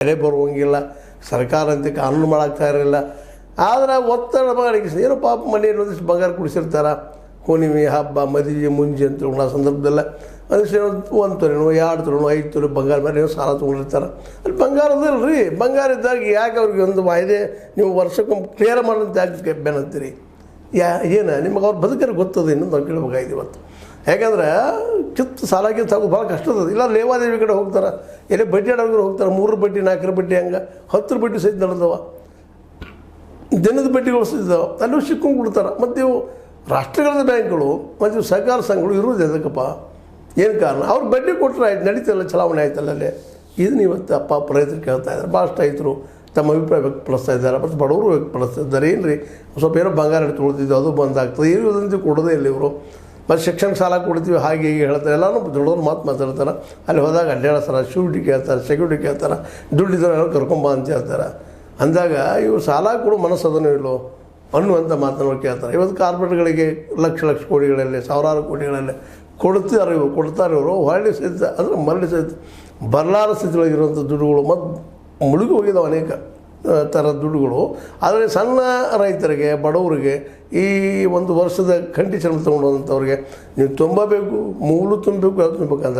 ಬೆಲೆ ಬರುವಂಗಿಲ್ಲ, ಸರ್ಕಾರ ಅಂತ ಕಾನೂನು ಮಾಡಾಕ್ತಾ ಇರಲಿಲ್ಲ. ಆದರೆ ಒತ್ತಡ ಮಾಡಿ ಏನೋ ಪಾಪ ಮನೆಯಲ್ಲಿ ಒಂದಿಷ್ಟು ಬಂಗಾರ ಕುಡಿಸಿರ್ತಾರೆ, ಹುಣ್ಣಿಮೆ ಹಬ್ಬ ಮದುವೆ ಮುಂಜಿ ಅಂತ ಆ ಸಂದರ್ಭದಲ್ಲ ಒಂದಿಷ್ಟು 1 ತೊಲೆನೋ 2 ತೊಲೆನೋ 5 ತೊಲೆ ಬಂಗಾರ ಮೇಲೆ ಏನೋ ಸಾಲ ತೊಗೊಂಡಿರ್ತಾರೆ. ಅಲ್ಲಿ ಬಂಗಾರದಲ್ಲ ರೀ, ಬಂಗಾರ ಇದ್ದಾಗ ಯಾಕೆ ಅವ್ರಿಗೆ ಒಂದು ವಾಯ್ದೆ ನೀವು ವರ್ಷಕ್ಕೊಮ್ಮೆ ಕ್ಲಿಯರ್ ಮಾಡೋಂತ ಯಾಕೆ ಬೆನ್ನತ್ತೀರಿ? ಏನು ನಿಮಗೆ ಅವ್ರು ಬದುಕರಿಗೆ ಗೊತ್ತದ ಇನ್ನೊಂದು ನಾವು ಕೇಳಬೇಕಾಗಿದೆ ಇವತ್ತು. ಯಾಕಂದ್ರೆ ಸಾಲಾಗಿ ತಗೋದು ಭಾಳ ಕಷ್ಟ ಅದ. ಇಲ್ಲ ಲೇವಾದೇವಿ ಕಡೆ ಹೋಗ್ತಾರೆ, ಎಲ್ಲಿ ಬಡ್ಡಿ ಆಡೋರು ಹೋಗ್ತಾರೆ, 3 ಬಡ್ಡಿ 4 ಬಡ್ಡಿ ಹಂಗೆ 10 ಬಡ್ಡಿ ಸಹಿತ ನಡೆದವ, ದಿನದ ಬಡ್ಡಿಗಳು ಸಹಿತವ, ಅಲ್ಲೂ ಸಿಕ್ಕೊಂಡು ಬಿಡ್ತಾರೆ. ಮತ್ತು ಇವು ರಾಷ್ಟ್ರೀಕೃತ ಬ್ಯಾಂಕ್ಗಳು ಮತ್ತು ಇವು ಸಹಕಾರ ಸಂಘಗಳು ಇರೋದು ಎದಕ್ಕಪ್ಪ? ಏನು ಕಾರಣ? ಅವ್ರು ಬಡ್ಡಿ ಕೊಟ್ಟರೆ ಆಯ್ತು, ನಡೀತಲ್ಲ, ಚಲಾವಣೆ ಆಯ್ತಲ್ಲ ಅಲ್ಲೇ. ಇದನ್ನ ಇವತ್ತು ಅಪ್ಪ ರೈತರು ಕೇಳ್ತಾ ಇದ್ದಾರೆ. ಭಾಳಷ್ಟು ರೈತರು ತಮ್ಮ ಅಭಿಪ್ರಾಯ ವ್ಯಕ್ತಪಡಿಸ್ತಾ ಇದ್ದಾರೆ, ಮತ್ತು ಬಡವರು ವ್ಯಕ್ತಪಡಿಸ್ತಾ ಇದ್ದಾರೆ. ಏನು ರೀ ಸ್ವಲ್ಪ ಏನೋ ಬಂಗಾರ ತೊಗೊಳ್ತಿದ್ದು ಅದು ಬಂದಾಗ್ತದೆ, ಇರೋದಂತೆ ಕೊಡೋದೇ ಇಲ್ಲ ಇವರು. ಮತ್ತು ಶಿಕ್ಷಣ ಸಾಲ ಕೊಡ್ತೀವಿ ಹಾಗೆ ಹೀಗೆ ಹೇಳ್ತಾರೆ, ಎಲ್ಲರೂ ದೊಡ್ಡವ್ರು ಮಾತಾಡ್ತಾರೆ. ಅಲ್ಲಿ ಹೋದಾಗ ಅಡ್ಡಾಡ್ತಾರೆ, ಶೂರಿಟಿ ಕೇಳ್ತಾರೆ, ಸೆಕ್ಯೂರಿಟಿ ಕೇಳ್ತಾರೆ, ದುಡ್ಡಿದ್ರೆ ಕರ್ಕೊಂಬ ಅಂತ ಹೇಳ್ತಾರೆ. ಅಂದಾಗ ಇವರು ಸಾಲ ಕೊಡೋ ಮನಸ್ಸದನೋ ಇಲ್ಲೋ ಅನ್ನುವಂಥ ಮಾತನ್ನು ಕೇಳ್ತಾರೆ. ಇವತ್ತು ಕಾರ್ಪೊರೇಟ್ಗಳಿಗೆ ಲಕ್ಷ ಕೋಟಿಗಳಲ್ಲಿ ಸಾವಿರಾರು ಕೋಟಿಗಳಲ್ಲಿ ಕೊಡ್ತಾರೆ ಇವರು ಹೊಳ್ಳಿ ಸಹಿತ ಅಂದರೆ ಮರಳಿ ಸಹಿತ ಬರಲಾರ ಸ್ಥಿತಿಯೊಳಗಿರುವಂಥ ದುಡ್ಡುಗಳು ಮತ್ತು ಮುಳುಗಿ ಹೋಗಿದ್ದಾವೆ ಅನೇಕ ಥರದ ದುಡ್ಡುಗಳು. ಆದರೆ ಸಣ್ಣ ರೈತರಿಗೆ, ಬಡವರಿಗೆ, ಈ ಒಂದು ವರ್ಷದ ಕಂಡೀಷನ್ ತೊಗೊಂಡಂಥವ್ರಿಗೆ ನೀವು ತುಂಬಬೇಕು, ಮೂಲು ತುಂಬಬೇಕು, ಅದು ತುಂಬಬೇಕಂದ್ರೆ